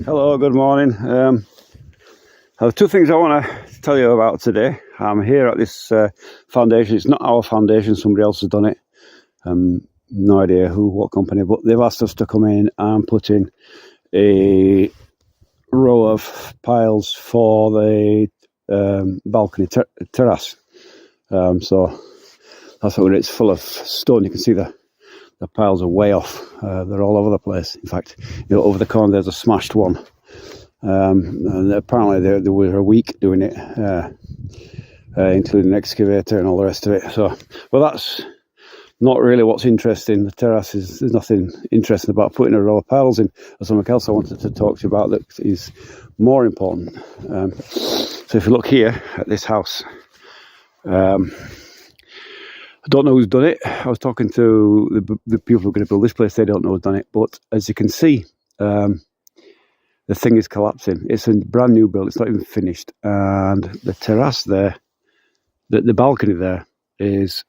Hello, good morning. I have two things I want to tell you about today. I'm here at this foundation. It's not our foundation, somebody else has done it. No idea who, what company, but they've asked us to come in and put in a row of piles for the balcony terrace. So that's what it's full of stone. You can see the piles are way off. They're all over the place. In fact, over the corner there's a smashed one. And apparently they were a week doing it, including an excavator and all the rest of it. So, well, that's not really what's interesting. The terrace there's nothing interesting about putting a row of piles in. There's something else I wanted to talk to you about that is more important. So if you look here at this house, I don't know who's done it. I was talking to the people who are going to build this place. They don't know who's done it. But as you can see, the thing is collapsing. It's a brand new build. It's not even finished. And the terrace there, the balcony there is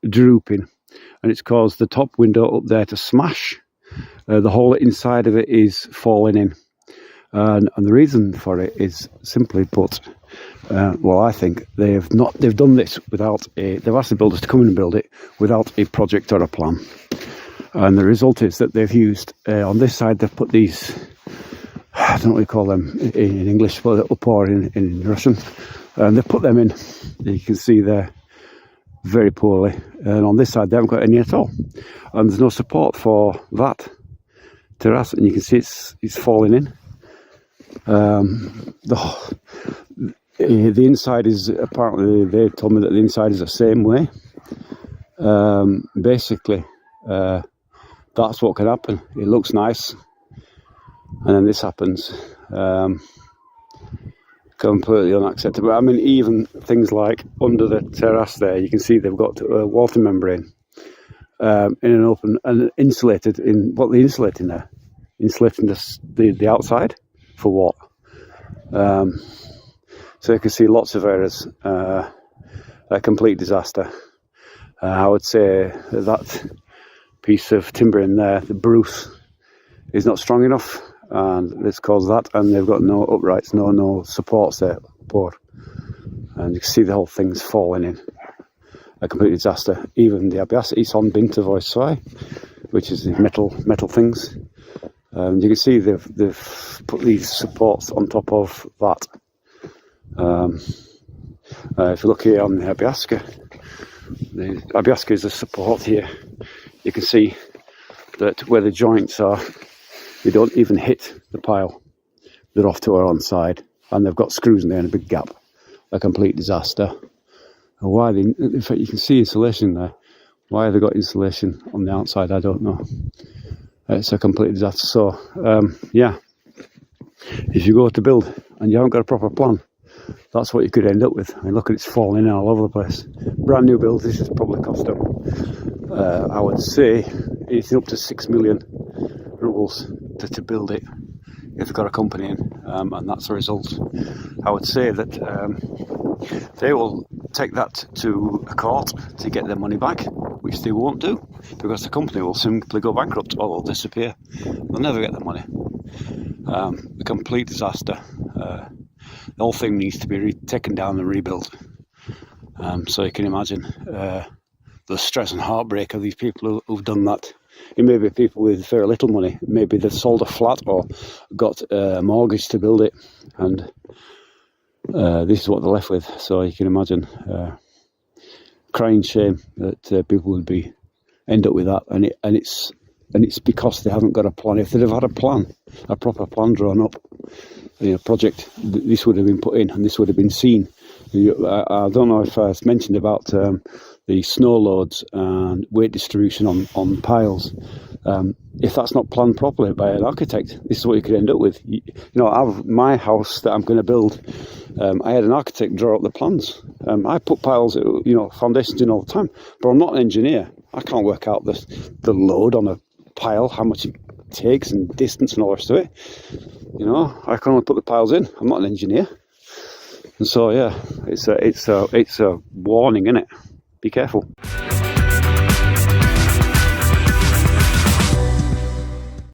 drooping. And it's caused the top window up there to smash. The whole inside of it is falling in. And the reason for it is simply put, well, I think they've done this without they've asked the builders to come in and build it without a project or a plan. And the result is that they've used, on this side, they've put these, I don't know what you call them in English, but up or in Russian. And they've put them in, you can see there, very poorly. And on this side, they haven't got any at all. And there's no support for that terrace, and you can see it's falling in. The inside is, apparently they told me that the inside is the same way. Basically, that's what can happen. It looks nice, and then this happens. Completely unacceptable. I mean, even things like under the terrace there, you can see they've got a water membrane in an open and insulated in what they're insulating there, insulating the outside. For what? So you can see lots of errors. A complete disaster. I would say that piece of timber in there, the Bruce, is not strong enough, and it's caused that. And they've got no uprights, no supports there, and you can see the whole thing's falling in. A complete disaster. Even the ABS, it's on Binter Voice Swy, which is the metal things. You can see they've put these supports on top of that. If you look here on the Abiaska is a support here. You can see that where the joints are, they don't even hit the pile. They're off to our own side, and they've got screws in there and a big gap. A complete disaster. And why in fact, you can see insulation there. Why have they got insulation on the outside? I don't know. It's a complete disaster. So, yeah, if you go to build and you haven't got a proper plan, that's what you could end up with. I mean, look at it's falling in all over the place. Brand new build, this has probably cost them, I would say, anything up to 6 million rubles to build it, if they've got a company in, and that's the result. I would say that they will take that to a court to get their money back, which they won't do, because the company will simply go bankrupt or they'll disappear. They'll never get the money. A complete disaster. The whole thing needs to be taken down and rebuilt. So you can imagine the stress and heartbreak of these people who've done that. It may be people with very little money. Maybe they've sold a flat or got a mortgage to build it, and this is what they're left with. So you can imagine crying shame that people would end up with that, and it's because they haven't got a plan. If they'd have had a plan, a proper plan drawn up, project, this would have been put in and this would have been seen. I don't know if I mentioned about the snow loads and weight distribution on piles. If that's not planned properly by an architect, this is what you could end up with. My house that I'm going to build, I had an architect draw up the plans. I put piles, foundations in all the time, but I'm not an engineer. I can't work out the load on a pile, how much it takes and distance and all the rest of it. I can only put the piles in. I'm not an engineer. And so, yeah, it's a warning, isn't it? Be careful.